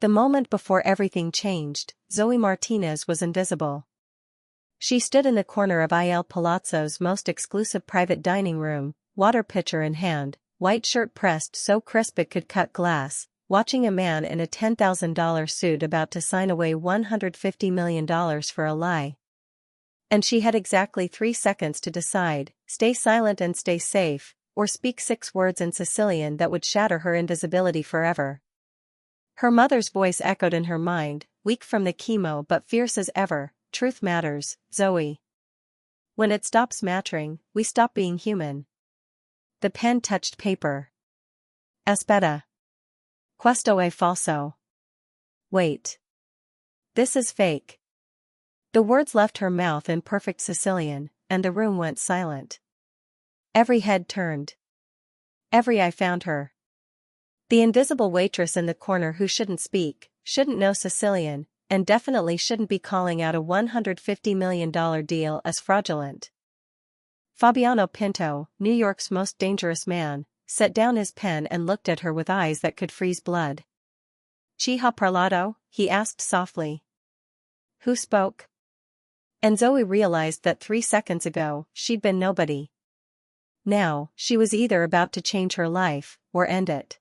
The moment before everything changed, Zoey Martinez was invisible. She stood in the corner of Il Palazzo's most exclusive private dining room, water pitcher in hand, white shirt pressed so crisp it could cut glass, watching a man in a $10,000 suit about to sign away $150 million for a lie. And she had exactly 3 seconds to decide: stay silent and stay safe, or speak 6 words in Sicilian that would shatter her invisibility forever. Her mother's voice echoed in her mind, weak from the chemo but fierce as ever: truth matters, Zoey. When it stops mattering, we stop being human. The pen touched paper. Aspetta. Questo è falso. Wait. This is fake. The words left her mouth in perfect Sicilian, and the room went silent. Every head turned. Every eye found her. The invisible waitress in the corner who shouldn't speak, shouldn't know Sicilian, and definitely shouldn't be calling out a $150 million deal as fraudulent. Fabiano Pinto, New York's most dangerous man, set down his pen and looked at her with eyes that could freeze blood. "Chi ha parlato?" he asked softly. "Who spoke?" And Zoey realized that 3 seconds ago, she'd been nobody. Now, she was either about to change her life, or end it.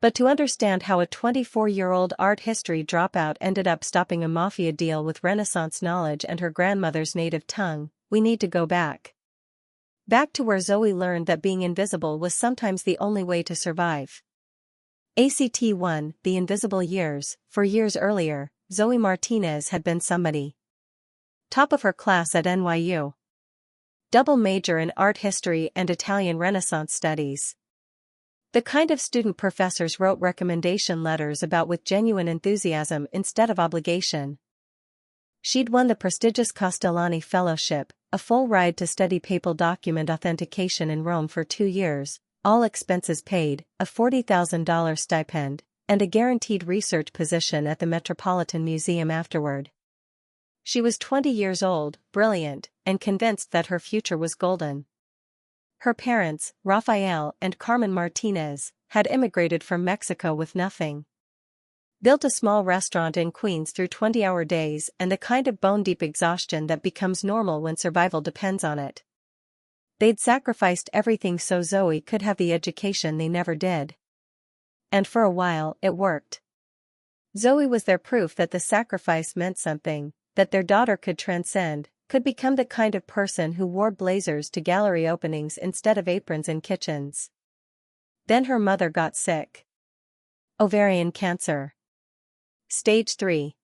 But to understand how a 24-year-old art history dropout ended up stopping a mafia deal with Renaissance knowledge and her grandmother's native tongue, we need to go back. Back to where Zoey learned that being invisible was sometimes the only way to survive. Act 1, The Invisible Years. For years earlier, Zoey Martinez had been somebody. Top of her class at NYU. Double major in art history and Italian Renaissance studies. The kind of student professors wrote recommendation letters about with genuine enthusiasm instead of obligation. She'd won the prestigious Castellani Fellowship, a full ride to study papal document authentication in Rome for 2 years, all expenses paid, a $40,000 stipend, and a guaranteed research position at the Metropolitan Museum afterward. She was 20 years old, brilliant, and convinced that her future was golden. Her parents, Rafael and Carmen Martinez, had immigrated from Mexico with nothing. Built a small restaurant in Queens through 20-hour days and the kind of bone-deep exhaustion that becomes normal when survival depends on it. They'd sacrificed everything so Zoey could have the education they never did. And for a while, it worked. Zoey was their proof that the sacrifice meant something, that their daughter could transcend, could become the kind of person who wore blazers to gallery openings instead of aprons in kitchens. Then her mother got sick. Ovarian cancer. Stage 3.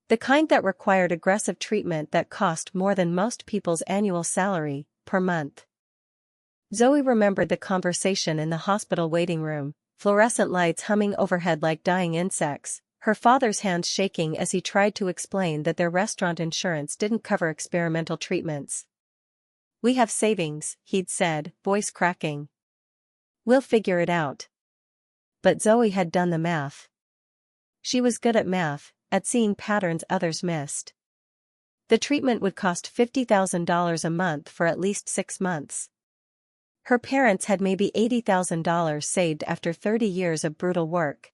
The kind that required aggressive treatment that cost more than most people's annual salary, per month. Zoey remembered the conversation in the hospital waiting room, fluorescent lights humming overhead like dying insects, her father's hands shaking as he tried to explain that their restaurant insurance didn't cover experimental treatments. "We have savings," he'd said, voice cracking. "We'll figure it out." But Zoey had done the math. She was good at math, at seeing patterns others missed. The treatment would cost $50,000 a month for at least 6 months. Her parents had maybe $80,000 saved after 30 years of brutal work.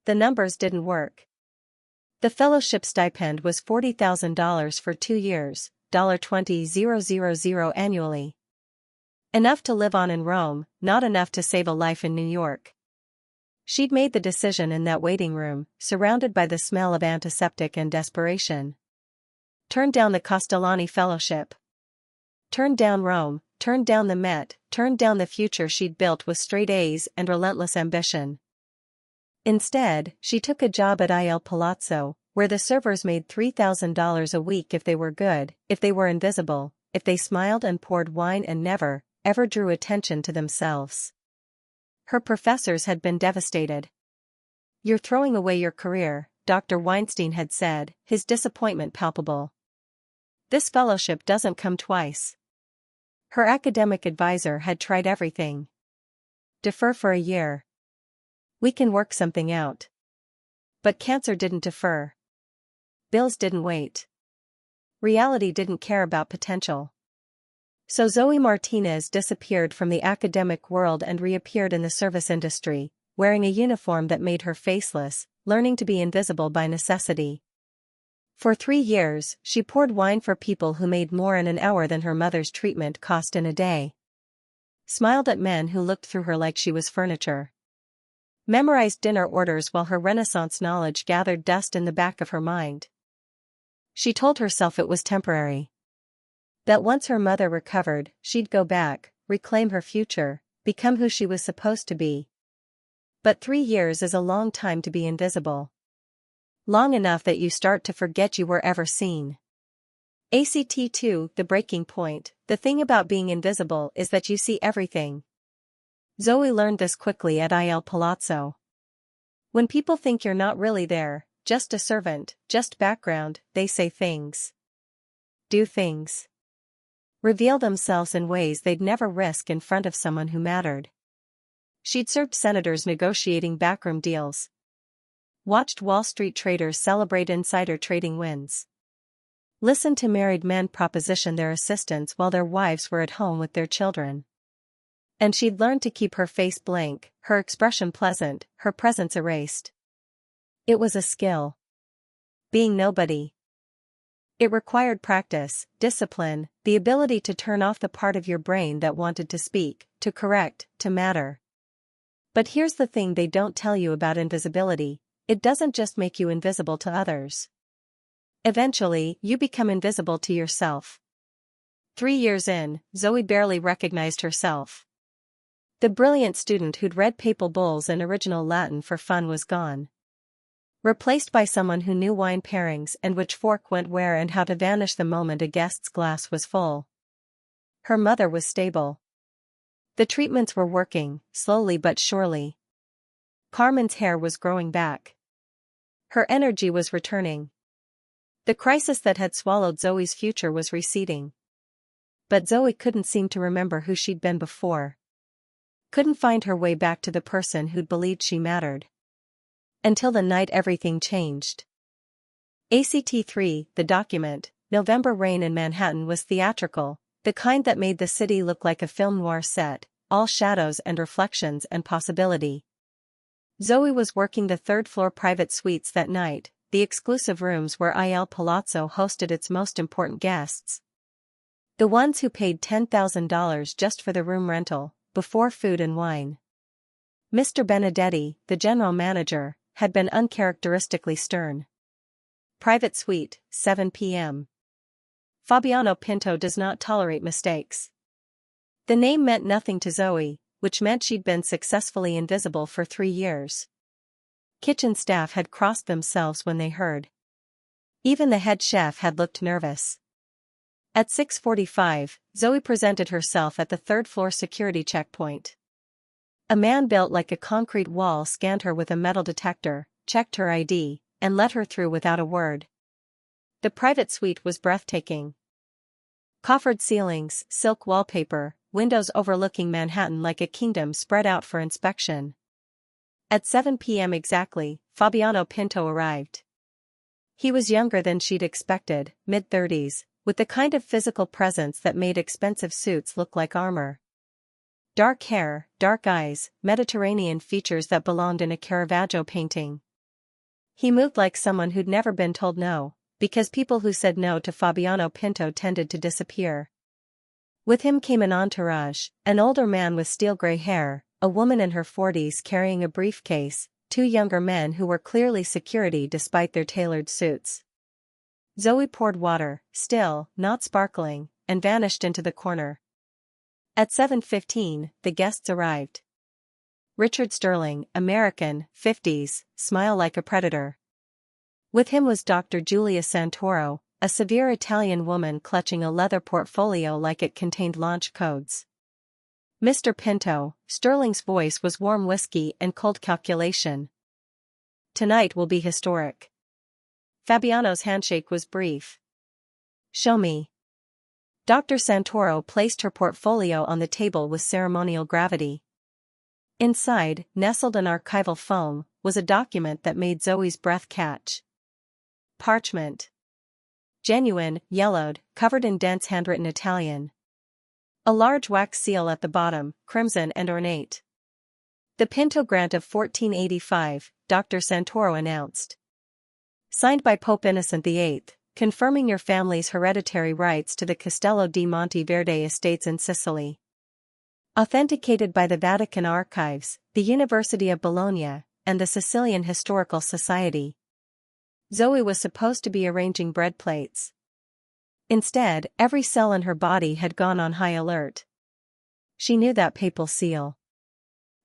The numbers didn't work. The fellowship stipend was $40,000 for 2 years, $20,000 annually. Enough to live on in Rome, not enough to save a life in New York. She'd made the decision in that waiting room, surrounded by the smell of antiseptic and desperation. Turn down the Castellani Fellowship. Turn down Rome, turn down the Met, turn down the future she'd built with straight A's and relentless ambition. Instead, she took a job at Il Palazzo, where the servers made $3,000 a week if they were good, if they were invisible, if they smiled and poured wine and never, ever drew attention to themselves. Her professors had been devastated. "You're throwing away your career," Dr. Weinstein had said, his disappointment palpable. "This fellowship doesn't come twice." Her academic advisor had tried everything. "Defer for a year. We can work something out." But cancer didn't defer. Bills didn't wait. Reality didn't care about potential. So Zoey Martinez disappeared from the academic world and reappeared in the service industry, wearing a uniform that made her faceless, learning to be invisible by necessity. For 3 years, she poured wine for people who made more in an hour than her mother's treatment cost in a day. Smiled at men who looked through her like she was furniture. Memorized dinner orders while her Renaissance knowledge gathered dust in the back of her mind. She told herself it was temporary. That once her mother recovered, she'd go back, reclaim her future, become who she was supposed to be. But 3 years is a long time to be invisible. Long enough that you start to forget you were ever seen. ACT 2, the breaking point. The thing about being invisible is that you see everything. Zoey learned this quickly at Il Palazzo. When people think you're not really there, just a servant, just background, they say things. Do things. Reveal themselves in ways they'd never risk in front of someone who mattered. She'd served senators negotiating backroom deals. Watched Wall Street traders celebrate insider trading wins. Listened to married men proposition their assistants while their wives were at home with their children. And she'd learned to keep her face blank, her expression pleasant, her presence erased. It was a skill. Being nobody. It required practice, discipline, the ability to turn off the part of your brain that wanted to speak, to correct, to matter. But here's the thing they don't tell you about invisibility. It doesn't just make you invisible to others. Eventually, you become invisible to yourself. 3 years in, Zoey barely recognized herself. The brilliant student who'd read papal bulls in original Latin for fun was gone. Replaced by someone who knew wine pairings and which fork went where and how to vanish the moment a guest's glass was full. Her mother was stable. The treatments were working, slowly but surely. Carmen's hair was growing back. Her energy was returning. The crisis that had swallowed Zoey's future was receding. But Zoey couldn't seem to remember who she'd been before. Couldn't find her way back to the person who'd believed she mattered. Until the night everything changed. ACT 3, the document. November rain in Manhattan was theatrical, the kind that made the city look like a film noir set, all shadows and reflections and possibility. Zoey was working the third-floor private suites that night, the exclusive rooms where Il Palazzo hosted its most important guests. The ones who paid $10,000 just for the room rental, before food and wine. Mr. Benedetti, the general manager, had been uncharacteristically stern. Private suite, 7 p.m. Fabiano Pinto does not tolerate mistakes. The name meant nothing to Zoey, which meant she'd been successfully invisible for 3 years. Kitchen staff had crossed themselves when they heard. Even the head chef had looked nervous. At 6:45, Zoey presented herself at the third-floor security checkpoint. A man built like a concrete wall scanned her with a metal detector, checked her ID, and let her through without a word. The private suite was breathtaking. Coffered ceilings, silk wallpaper, windows overlooking Manhattan like a kingdom spread out for inspection. At 7 p.m. exactly, Fabiano Pinto arrived. He was younger than she'd expected, mid-30s, with the kind of physical presence that made expensive suits look like armor. Dark hair, dark eyes, Mediterranean features that belonged in a Caravaggio painting. He moved like someone who'd never been told no, because people who said no to Fabiano Pinto tended to disappear. With him came an entourage, an older man with steel-gray hair, a woman in her 40s carrying a briefcase, 2 younger men who were clearly security despite their tailored suits. Zoey poured water, still, not sparkling, and vanished into the corner. At 7:15, the guests arrived. Richard Sterling, American, 50s, smile like a predator. With him was Dr. Giulia Santoro, a severe Italian woman clutching a leather portfolio like it contained launch codes. Mr. Pinto, Sterling's voice was warm whiskey and cold calculation. Tonight will be historic. Fabiano's handshake was brief. Show me. Dr. Santoro placed her portfolio on the table with ceremonial gravity. Inside, nestled in archival foam, was a document that made Zoey's breath catch. Parchment. Genuine, yellowed, covered in dense handwritten Italian. A large wax seal at the bottom, crimson and ornate. The Pinto Grant of 1485, Dr. Santoro announced. Signed by Pope Innocent VIII, confirming your family's hereditary rights to the Castello di Monte Verde estates in Sicily. Authenticated by the Vatican Archives, the University of Bologna, and the Sicilian Historical Society. Zoey was supposed to be arranging bread plates. Instead, every cell in her body had gone on high alert. She knew that papal seal.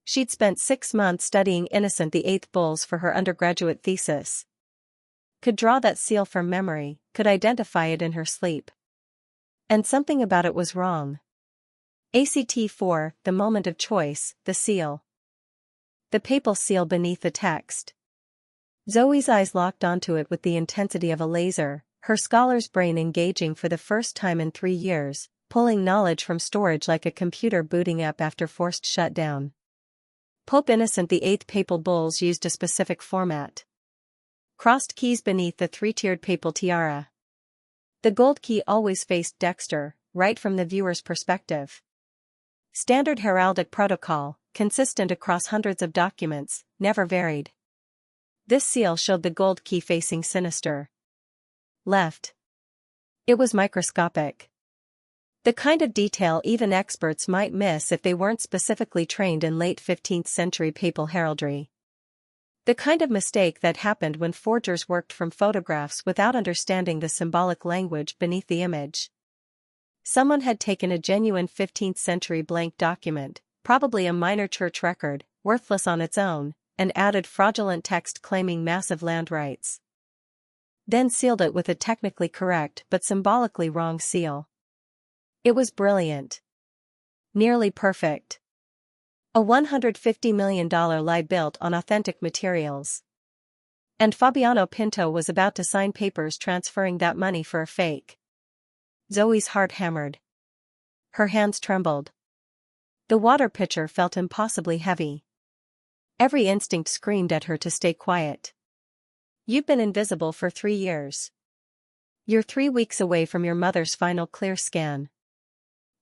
She'd spent 6 months studying Innocent VIII bulls for her undergraduate thesis. Could draw that seal from memory, could identify it in her sleep. And something about it was wrong. ACT 4, the moment of choice, the seal. The papal seal beneath the text. Zoey's eyes locked onto it with the intensity of a laser, her scholar's brain engaging for the first time in 3 years, pulling knowledge from storage like a computer booting up after forced shutdown. Pope Innocent VIII papal bulls used a specific format. Crossed keys beneath the 3-tiered papal tiara. The gold key always faced dexter, right from the viewer's perspective. Standard heraldic protocol, consistent across hundreds of documents, never varied. This seal showed the gold key facing sinister. Left. It was microscopic. The kind of detail even experts might miss if they weren't specifically trained in late 15th century papal heraldry. The kind of mistake that happened when forgers worked from photographs without understanding the symbolic language beneath the image. Someone had taken a genuine 15th century blank document, probably a minor church record, worthless on its own, and added fraudulent text claiming massive land rights. Then sealed it with a technically correct but symbolically wrong seal. It was brilliant. Nearly perfect. A $150 million lie built on authentic materials. And Fabiano Pinto was about to sign papers transferring that money for a fake. Zoey's heart hammered. Her hands trembled. The water pitcher felt impossibly heavy. Every instinct screamed at her to stay quiet. You've been invisible for 3 years. You're 3 weeks away from your mother's final clear scan.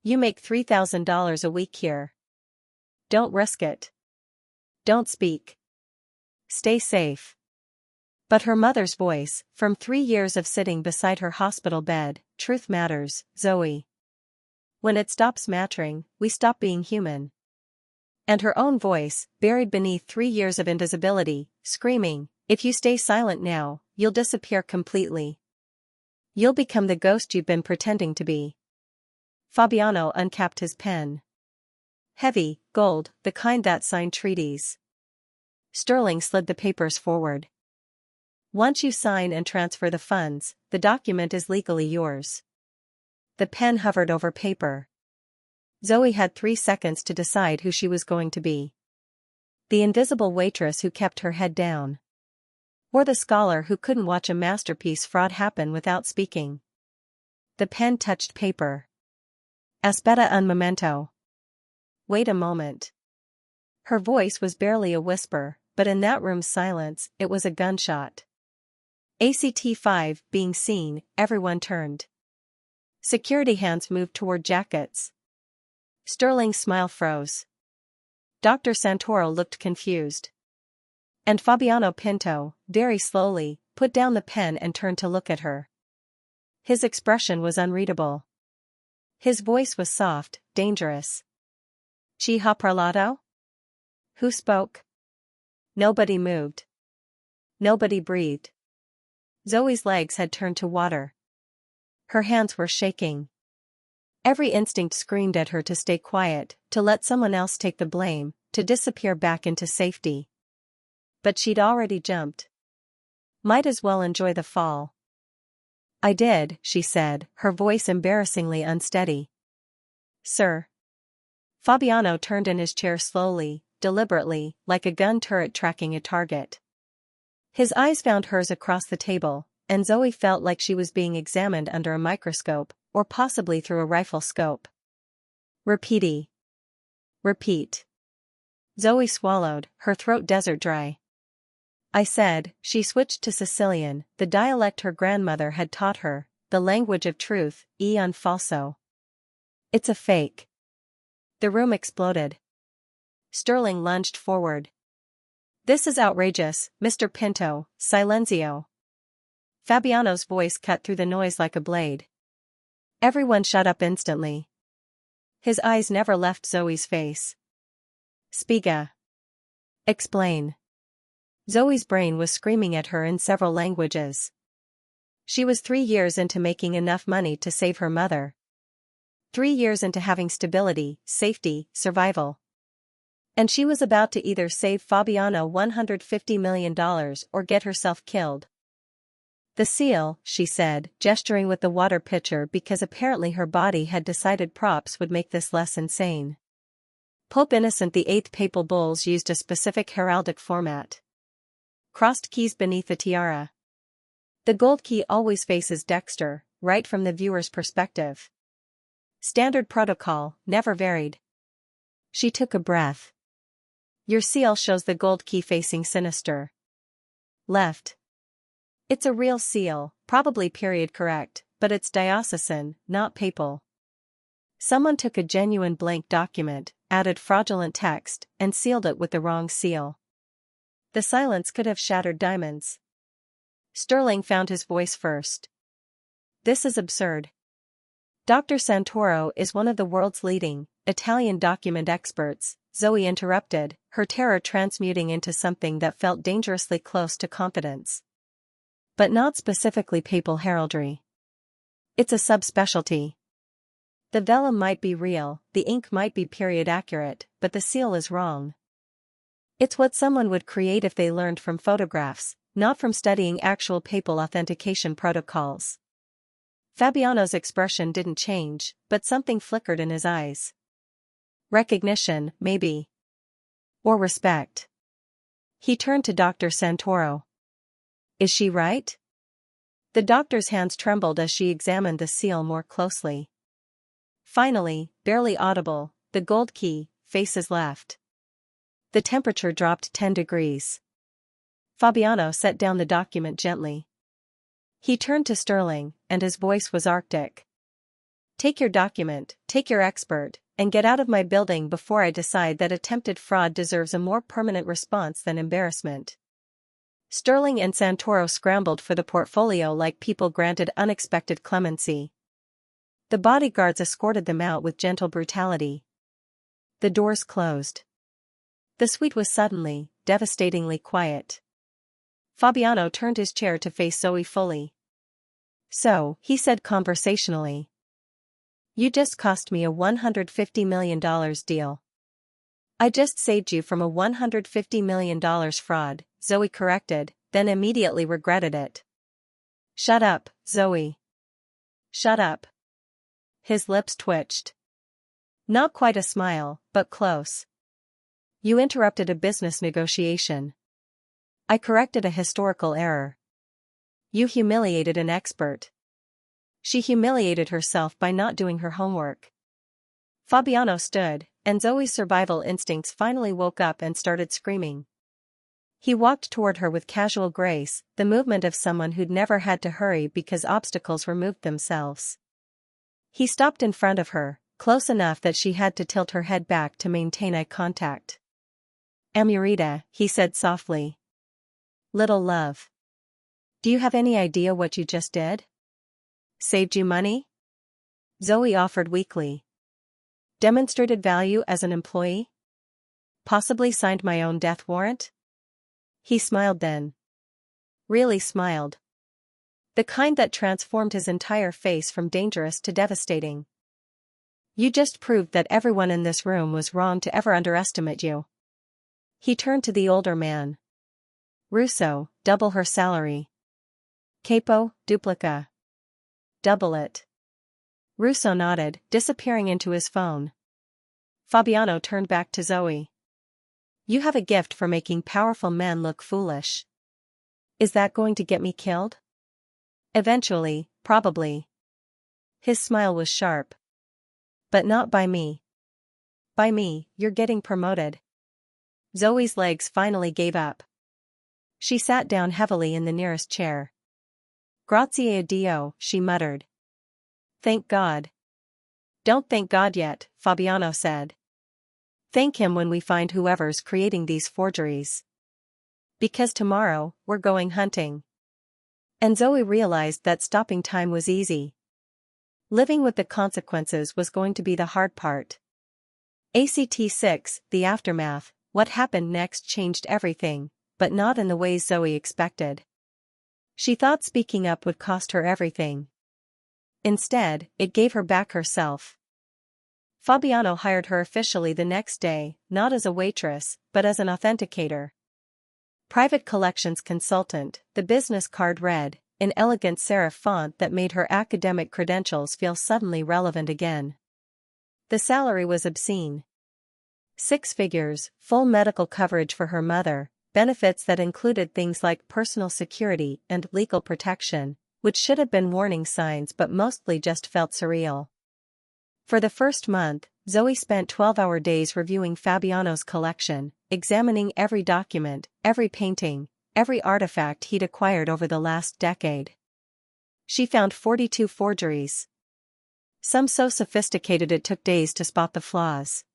You make $3,000 a week here. Don't risk it. Don't speak. Stay safe. But her mother's voice, from 3 years of sitting beside her hospital bed, truth matters, Zoey. When it stops mattering, we stop being human. And her own voice, buried beneath 3 years of invisibility, screaming, if you stay silent now, you'll disappear completely. You'll become the ghost you've been pretending to be. Fabiano uncapped his pen. Heavy, gold, the kind that signed treaties. Sterling slid the papers forward. Once you sign and transfer the funds, the document is legally yours. The pen hovered over paper. Zoey had 3 seconds to decide who she was going to be. The invisible waitress who kept her head down. Or the scholar who couldn't watch a masterpiece fraud happen without speaking. The pen touched paper. Aspetta un momento. Wait a moment. Her voice was barely a whisper, but in that room's silence, it was a gunshot. ACT 5 being seen, everyone turned. Security hands moved toward jackets. Sterling's smile froze. Dr. Santoro looked confused. And Fabiano Pinto, very slowly, put down the pen and turned to look at her. His expression was unreadable. His voice was soft, dangerous. Chi ha parlato? Who spoke? Nobody moved. Nobody breathed. Zoey's legs had turned to water. Her hands were shaking. Every instinct screamed at her to stay quiet, to let someone else take the blame, to disappear back into safety. But she'd already jumped. Might as well enjoy the fall. I did, she said, her voice embarrassingly unsteady. Sir. Fabiano turned in his chair slowly, deliberately, like a gun turret tracking a target. His eyes found hers across the table, and Zoey felt like she was being examined under a microscope, or possibly through a rifle scope. Repeat. Zoey swallowed, her throat desert dry. I said, she switched to Sicilian, the dialect her grandmother had taught her, the language of truth, un falso. It's a fake. The room exploded. Sterling lunged forward. "This is outrageous, Mr. Pinto, silenzio." Fabiano's voice cut through the noise like a blade. Everyone shut up instantly. His eyes never left Zoe's face. "Spiega. Explain." Zoe's brain was screaming at her in several languages. She was 3 years into making enough money to save her mother. 3 years into having stability, safety, survival. And she was about to either save Fabiano $150 million or get herself killed. "The seal," she said, gesturing with the water pitcher because apparently her body had decided props would make this less insane. Pope Innocent VIII papal bulls used a specific heraldic format. Crossed keys beneath the tiara. The gold key always faces dexter, right from the viewer's perspective. Standard protocol, never varied. She took a breath. "Your seal shows the gold key facing sinister. Left. It's a real seal, probably period correct, but it's diocesan, not papal. Someone took a genuine blank document, added fraudulent text, and sealed it with the wrong seal. The silence could have shattered diamonds." Sterling found his voice first. "This is absurd." "Dr. Santoro is one of the world's leading Italian document experts," Zoe interrupted, her terror transmuting into something that felt dangerously close to confidence. "But not specifically papal heraldry. It's a subspecialty. The vellum might be real, the ink might be period accurate, but the seal is wrong. It's what someone would create if they learned from photographs, not from studying actual papal authentication protocols." Fabiano's expression didn't change, but something flickered in his eyes. Recognition, maybe. Or respect. He turned to Dr. Santoro. "Is she right?" The doctor's hands trembled as she examined the seal more closely. Finally, barely audible, "The gold key, faces left." The temperature dropped 10 degrees. Fabiano set down the document gently. He turned to Sterling, and his voice was arctic. "Take your document, take your expert, and get out of my building before I decide that attempted fraud deserves a more permanent response than embarrassment." Sterling and Santoro scrambled for the portfolio like people granted unexpected clemency. The bodyguards escorted them out with gentle brutality. The doors closed. The suite was suddenly, devastatingly quiet. Fabiano turned his chair to face Zoe fully. "So," he said conversationally, "you just cost me a $150 million deal." "I just saved you from a $150 million fraud," Zoe corrected, then immediately regretted it. "Shut up, Zoe. Shut up." His lips twitched. Not quite a smile, but close. "You interrupted a business negotiation. I corrected a historical error. You humiliated an expert. She humiliated herself by not doing her homework." Fabiano stood, and Zoe's survival instincts finally woke up and started screaming. He walked toward her with casual grace, the movement of someone who'd never had to hurry because obstacles removed themselves. He stopped in front of her, close enough that she had to tilt her head back to maintain eye contact. "Amurita," he said softly. "Little love. Do you have any idea what you just did?" "Saved you money?" Zoe offered weakly. "Demonstrated value as an employee? Possibly signed my own death warrant?" He smiled then. Really smiled. The kind that transformed his entire face from dangerous to devastating. "You just proved that everyone in this room was wrong to ever underestimate you." He turned to the older man. "Russo, double her salary. Capo, duplica. Double it." Russo nodded, disappearing into his phone. Fabiano turned back to Zoe. "You have a gift for making powerful men look foolish. Is that going to get me killed?" "Eventually, probably." His smile was sharp. "But not by me. By me, you're getting promoted." Zoe's legs finally gave up. She sat down heavily in the nearest chair. "Grazie a Dio," she muttered. "Thank God." "Don't thank God yet," Fabiano said. Thank him when we find whoever's creating these forgeries. Because tomorrow, we're going hunting. And Zoey realized that stopping time was easy. Living with the consequences was going to be the hard part. Act 6, The Aftermath. What happened next changed everything, but not in the ways Zoey expected. She thought speaking up would cost her everything. Instead, it gave her back herself. Fabiano hired her officially the next day, not as a waitress, but as an authenticator. Private collections consultant, the business card read, in elegant serif font that made her academic credentials feel suddenly relevant again. The salary was obscene. 6 figures, full medical coverage for her mother, benefits that included things like personal security and legal protection, which should have been warning signs but mostly just felt surreal. For the first month, Zoey spent 12-hour days reviewing Fabiano's collection, examining every document, every painting, every artifact he'd acquired over the last decade. She found 42 forgeries. Some so sophisticated it took days to spot the flaws.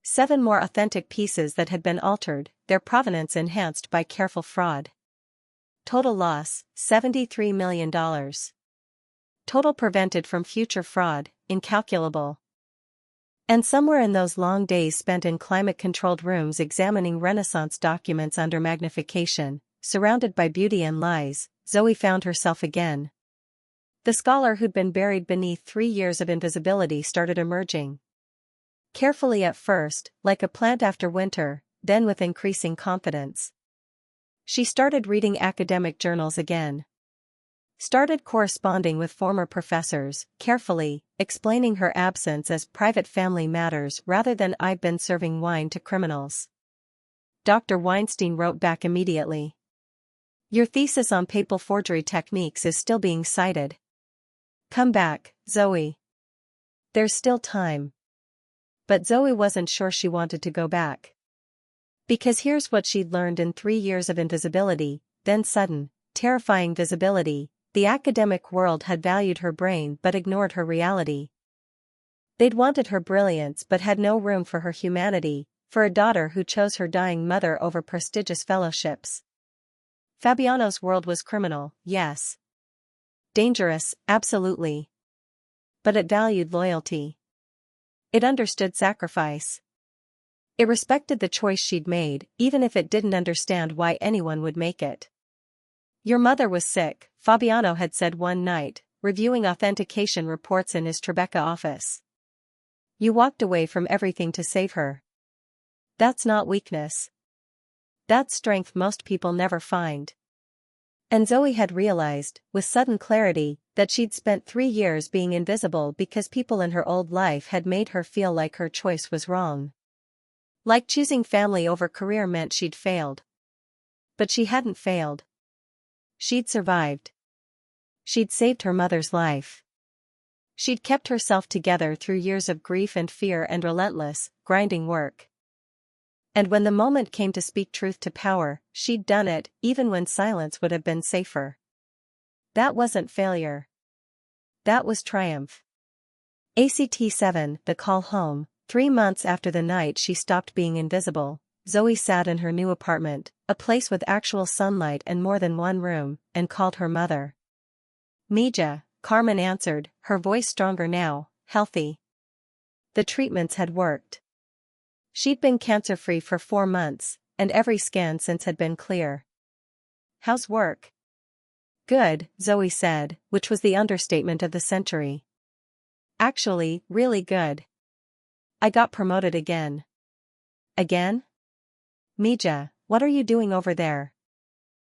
7 more authentic pieces that had been altered, their provenance enhanced by careful fraud. Total loss, $73 million. Total prevented from future fraud, incalculable. And somewhere in those long days spent in climate-controlled rooms examining Renaissance documents under magnification, surrounded by beauty and lies, Zoey found herself again. The scholar who'd been buried beneath 3 years of invisibility started emerging. Carefully at first, like a plant after winter, then with increasing confidence. She started reading academic journals again. Started corresponding with former professors, carefully, explaining her absence as private family matters rather than "I've been serving wine to criminals." Dr. Weinstein wrote back immediately. "Your thesis on papal forgery techniques is still being cited. Come back, Zoey. There's still time." But Zoey wasn't sure she wanted to go back. Because here's what she'd learned in 3 years of invisibility, then sudden, terrifying visibility. The academic world had valued her brain but ignored her reality. They'd wanted her brilliance but had no room for her humanity, for a daughter who chose her dying mother over prestigious fellowships. Fabiano's world was criminal, yes. Dangerous, absolutely. But it valued loyalty. It understood sacrifice. It respected the choice she'd made, even if it didn't understand why anyone would make it. "Your mother was sick," Fabiano had said one night, reviewing authentication reports in his Tribeca office. "You walked away from everything to save her. That's not weakness. That's strength most people never find." And Zoey had realized, with sudden clarity, that she'd spent 3 years being invisible because people in her old life had made her feel like her choice was wrong. Like choosing family over career meant she'd failed. But she hadn't failed. She'd survived. She'd saved her mother's life. She'd kept herself together through years of grief and fear and relentless, grinding work. And when the moment came to speak truth to power, she'd done it, even when silence would have been safer. That wasn't failure. That was triumph. Act 7, The Call Home. 3 months after the night she stopped being invisible, Zoey sat in her new apartment, a place with actual sunlight and more than one room, and called her mother. "Mija," Carmen answered, her voice stronger now, healthy. The treatments had worked. She'd been cancer-free for 4 months, and every scan since had been clear. "How's work?" "Good," Zoey said, which was the understatement of the century. "Actually, really good. I got promoted again." "Again?" "Mija, what are you doing over there?"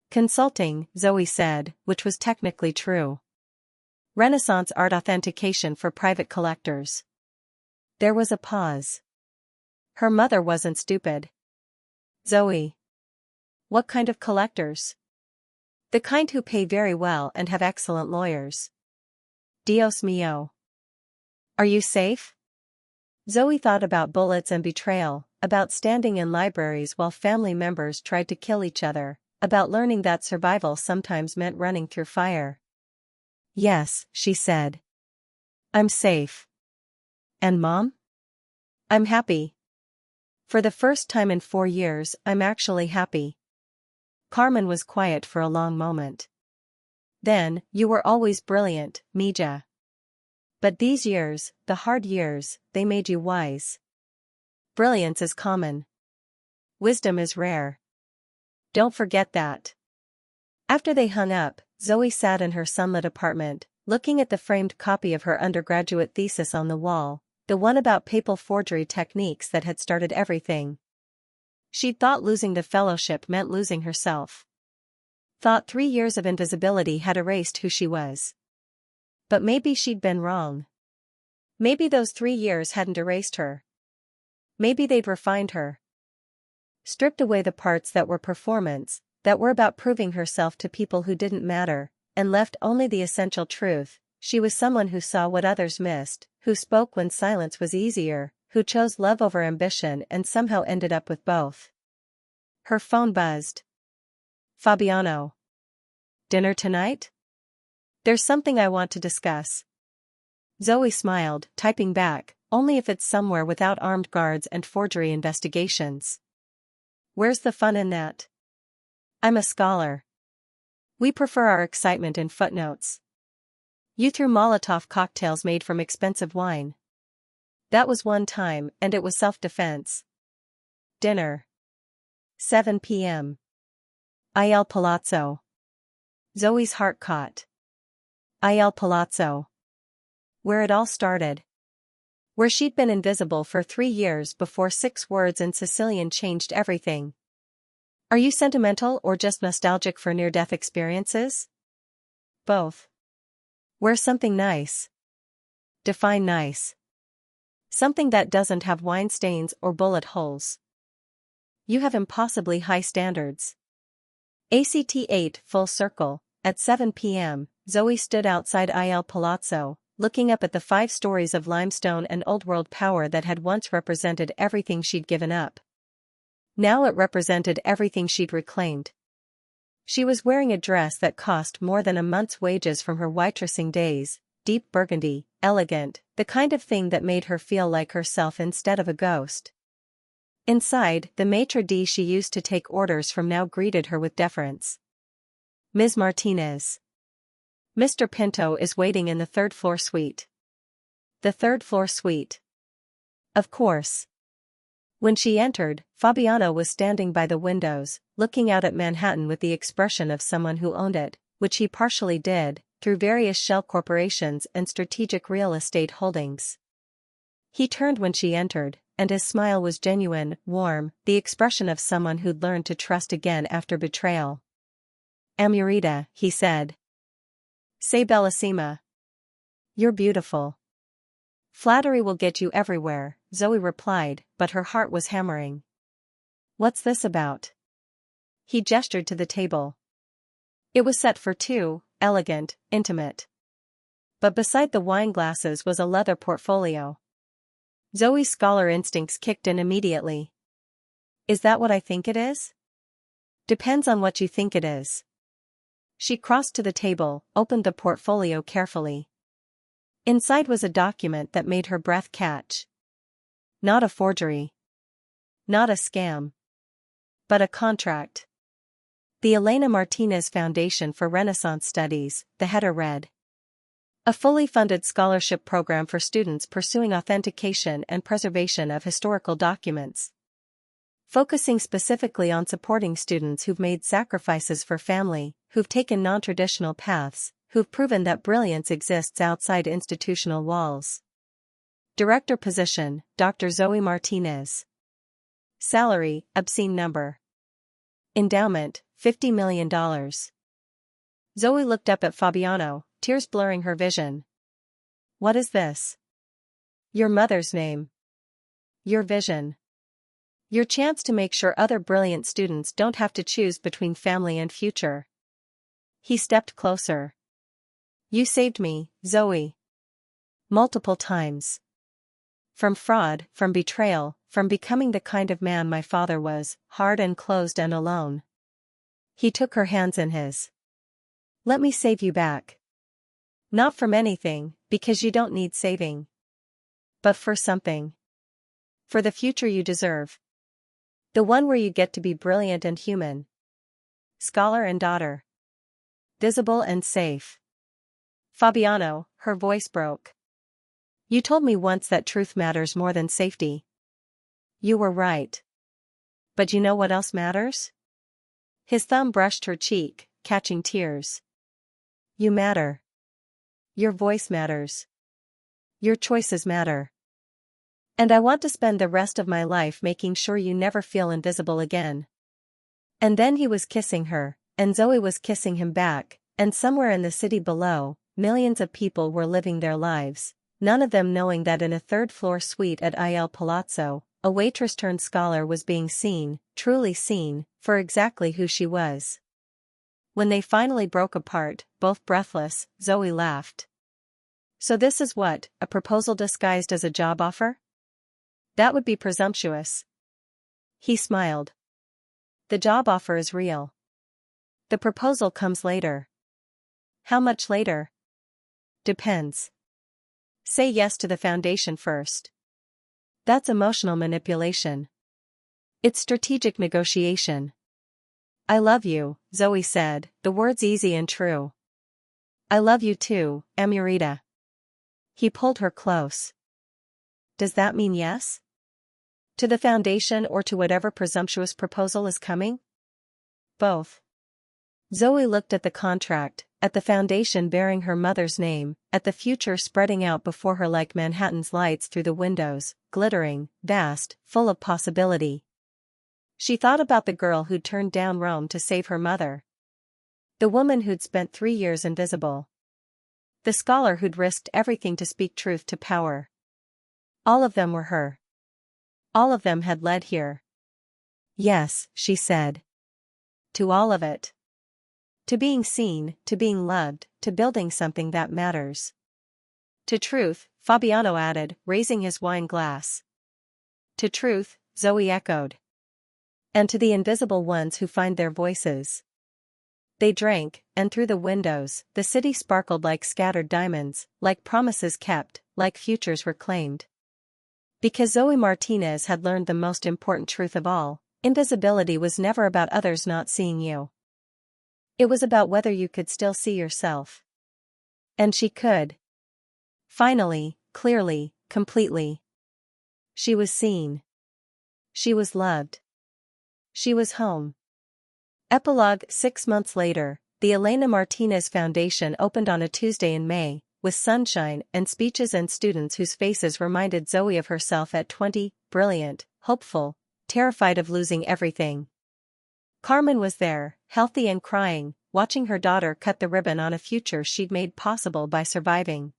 "Consulting," Zoey said, which was technically true. Renaissance art authentication for private collectors. There was a pause. Her mother wasn't stupid. "Zoey. What kind of collectors?" "The kind who pay very well and have excellent lawyers." "Dios mío. Are you safe?" Zoey thought about bullets and betrayal, about standing in libraries while family members tried to kill each other, about learning that survival sometimes meant running through fire. "Yes," she said. "I'm safe." "And Mom?" "I'm happy." For the first time in 4 years, I'm actually happy. Carmen was quiet for a long moment. Then, you were always brilliant, Mija. But these years, the hard years, they made you wise. Brilliance is common. Wisdom is rare. Don't forget that. After they hung up, Zoey sat in her sunlit apartment, looking at the framed copy of her undergraduate thesis on the wall, the one about papal forgery techniques that had started everything. She'd thought losing the fellowship meant losing herself. Thought 3 years of invisibility had erased who she was. But maybe she'd been wrong. Maybe those 3 years hadn't erased her. Maybe they'd refined her. Stripped away the parts that were performance, that were about proving herself to people who didn't matter, and left only the essential truth. She was someone who saw what others missed, who spoke when silence was easier, who chose love over ambition and somehow ended up with both. Her phone buzzed. Fabiano. Dinner tonight? There's something I want to discuss. Zoey smiled, typing back, only if it's somewhere without armed guards and forgery investigations. Where's the fun in that? I'm a scholar. We prefer our excitement in footnotes. You threw Molotov cocktails made from expensive wine. That was one time, and it was self-defense. Dinner. 7 p.m. Il Palazzo. Zoey's heart caught. Il Palazzo. Where it all started. Where she'd been invisible for 3 years before 6 words in Sicilian changed everything. Are you sentimental or just nostalgic for near-death experiences? Both. Where's something nice? Define nice. Something that doesn't have wine stains or bullet holes. You have impossibly high standards. ACT 8 full circle. At 7 p.m., Zoey stood outside Il Palazzo, looking up at the 5 stories of limestone and old-world power that had once represented everything she'd given up. Now it represented everything she'd reclaimed. She was wearing a dress that cost more than a month's wages from her waitressing days, deep burgundy, elegant, the kind of thing that made her feel like herself instead of a ghost. Inside, the maitre d' she used to take orders from now greeted her with deference. Ms. Martinez. Mr. Pinto is waiting in the 3rd-floor suite. The 3rd-floor suite. Of course. When she entered, Fabiano was standing by the windows, looking out at Manhattan with the expression of someone who owned it, which he partially did, through various shell corporations and strategic real estate holdings. He turned when she entered, and his smile was genuine, warm, the expression of someone who'd learned to trust again after betrayal. Amurita, he said. Say bellissima. You're beautiful. Flattery will get you everywhere, Zoey replied, but her heart was hammering. What's this about? He gestured to the table. It was set for 2, elegant, intimate. But beside the wine glasses was a leather portfolio. Zoey's scholar instincts kicked in immediately. Is that what I think it is? Depends on what you think it is. She crossed to the table, opened the portfolio carefully. Inside was a document that made her breath catch. Not a forgery. Not a scam. But a contract. The Elena Martinez Foundation for Renaissance Studies, the header read. A fully funded scholarship program for students pursuing authentication and preservation of historical documents. Focusing specifically on supporting students who've made sacrifices for family, who've taken non-traditional paths, who've proven that brilliance exists outside institutional walls. Director position, Dr. Zoey Martinez. Salary, obscene number. Endowment, $50 million. Zoey looked up at Fabiano, tears blurring her vision. What is this? Your mother's name. Your vision. Your chance to make sure other brilliant students don't have to choose between family and future. He stepped closer. You saved me, Zoey. Multiple times. From fraud, from betrayal, from becoming the kind of man my father was, hard and closed and alone. He took her hands in his. Let me save you back. Not from anything, because you don't need saving. But for something. For the future you deserve. The one where you get to be brilliant and human. Scholar and daughter. Visible and safe. Fabiano, her voice broke. You told me once that truth matters more than safety. You were right. But you know what else matters? His thumb brushed her cheek, catching tears. You matter. Your voice matters. Your choices matter. And I want to spend the rest of my life making sure you never feel invisible again. And then he was kissing her, and Zoey was kissing him back, and somewhere in the city below, millions of people were living their lives, none of them knowing that in a third-floor suite at Il Palazzo, a waitress-turned-scholar was being seen, truly seen, for exactly who she was. When they finally broke apart, both breathless, Zoey laughed. So this is what, a proposal disguised as a job offer? That would be presumptuous. He smiled. The job offer is real. The proposal comes later. How much later? Depends. Say yes to the foundation first. That's emotional manipulation. It's strategic negotiation. I love you, Zoey said, the words easy and true. I love you too, Amurita. He pulled her close. Does that mean yes? To the foundation or to whatever presumptuous proposal is coming? Both. Zoey looked at the contract, at the foundation bearing her mother's name, at the future spreading out before her like Manhattan's lights through the windows, glittering, vast, full of possibility. She thought about the girl who'd turned down Rome to save her mother. The woman who'd spent 3 years invisible. The scholar who'd risked everything to speak truth to power. All of them were her. All of them had led here. Yes, she said. To all of it. To being seen, to being loved, to building something that matters. To truth, Fabiano added, raising his wine glass. To truth, Zoey echoed. And to the invisible ones who find their voices. They drank, and through the windows, the city sparkled like scattered diamonds, like promises kept, like futures reclaimed. Because Zoey Martinez had learned the most important truth of all, invisibility was never about others not seeing you. It was about whether you could still see yourself. And she could. Finally, clearly, completely. She was seen. She was loved. She was home. Epilogue. 6 months later, the Elena Martinez Foundation opened on a Tuesday in May, with sunshine and speeches and students whose faces reminded Zoey of herself at 20, brilliant, hopeful, terrified of losing everything. Carmen was there, healthy and crying, watching her daughter cut the ribbon on a future she'd made possible by surviving.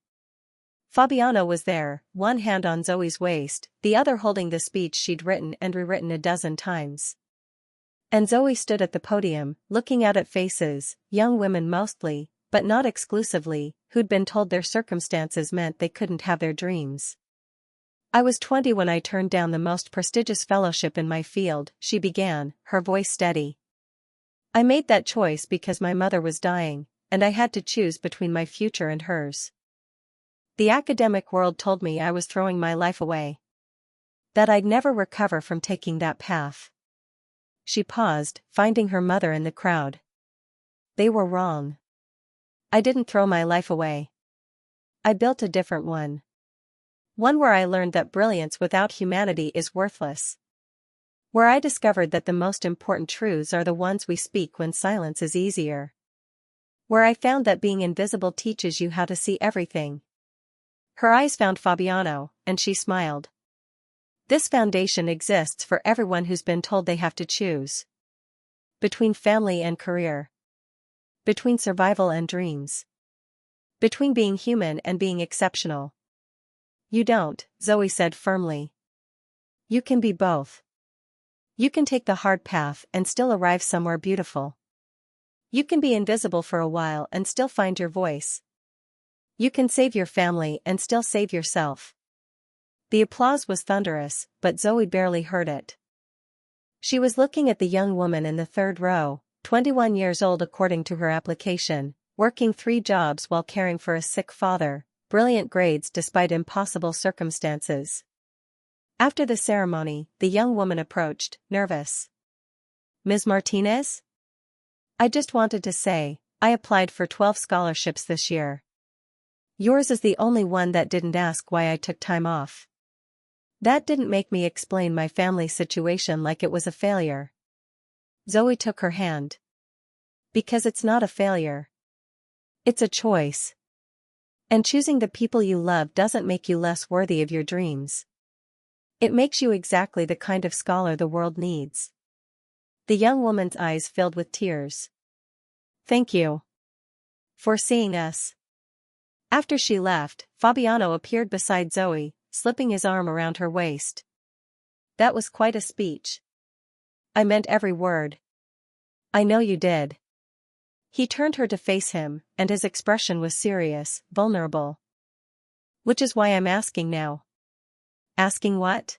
Fabiano was there, one hand on Zoey's waist, the other holding the speech she'd written and rewritten a dozen times. And Zoey stood at the podium, looking out at faces, young women mostly, but not exclusively, who'd been told their circumstances meant they couldn't have their dreams. I was 20 when I turned down the most prestigious fellowship in my field, she began, her voice steady. I made that choice because my mother was dying, and I had to choose between my future and hers. The academic world told me I was throwing my life away. That I'd never recover from taking that path. She paused, finding her mother in the crowd. They were wrong. I didn't throw my life away. I built a different one. One where I learned that brilliance without humanity is worthless. Where I discovered that the most important truths are the ones we speak when silence is easier. Where I found that being invisible teaches you how to see everything. Her eyes found Fabiano, and she smiled. This foundation exists for everyone who's been told they have to choose. Between family and career. Between survival and dreams. Between being human and being exceptional. You don't, Zoey said firmly. You can be both. You can take the hard path and still arrive somewhere beautiful. You can be invisible for a while and still find your voice. You can save your family and still save yourself. The applause was thunderous, but Zoey barely heard it. She was looking at the young woman in the third row, 21 years old according to her application, working 3 jobs while caring for a sick father, brilliant grades despite impossible circumstances. After the ceremony, the young woman approached, nervous. Ms. Martinez? I just wanted to say, I applied for 12 scholarships this year. Yours is the only one that didn't ask why I took time off. That didn't make me explain my family situation like it was a failure. Zoey took her hand. Because it's not a failure. It's a choice. And choosing the people you love doesn't make you less worthy of your dreams. It makes you exactly the kind of scholar the world needs. The young woman's eyes filled with tears. Thank you. For seeing us. After she left, Fabiano appeared beside Zoey, slipping his arm around her waist. That was quite a speech. I meant every word. I know you did. He turned her to face him, and his expression was serious, vulnerable. Which is why I'm asking now. Asking what?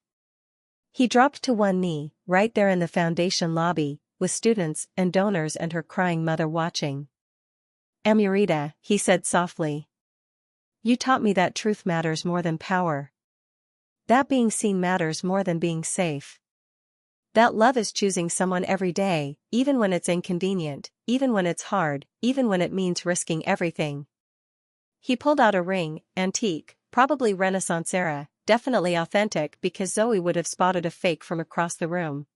He dropped to one knee, right there in the foundation lobby, with students and donors and her crying mother watching. Amurita, he said softly. You taught me that truth matters more than power. That being seen matters more than being safe. That love is choosing someone every day, even when it's inconvenient, even when it's hard, even when it means risking everything. He pulled out a ring, antique, probably Renaissance era, definitely authentic because Zoey would have spotted a fake from across the room.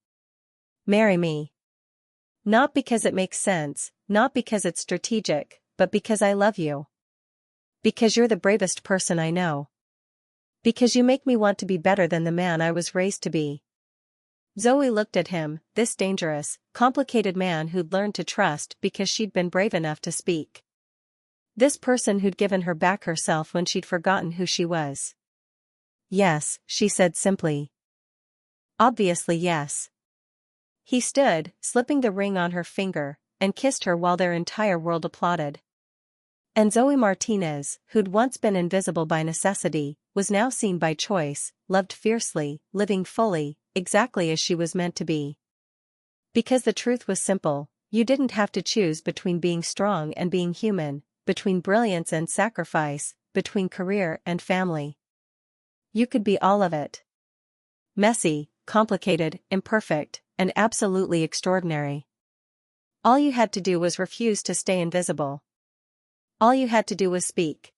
Marry me. Not because it makes sense, not because it's strategic, but because I love you. Because you're the bravest person I know. Because you make me want to be better than the man I was raised to be. Zoey looked at him, this dangerous, complicated man who'd learned to trust because she'd been brave enough to speak. This person who'd given her back herself when she'd forgotten who she was. Yes, she said simply. Obviously yes. He stood, slipping the ring on her finger, and kissed her while their entire world applauded. And Zoey Martinez, who'd once been invisible by necessity, was now seen by choice, loved fiercely, living fully, exactly as she was meant to be. Because the truth was simple, you didn't have to choose between being strong and being human, between brilliance and sacrifice, between career and family. You could be all of it. Messy, complicated, imperfect, and absolutely extraordinary. All you had to do was refuse to stay invisible. All you had to do was speak.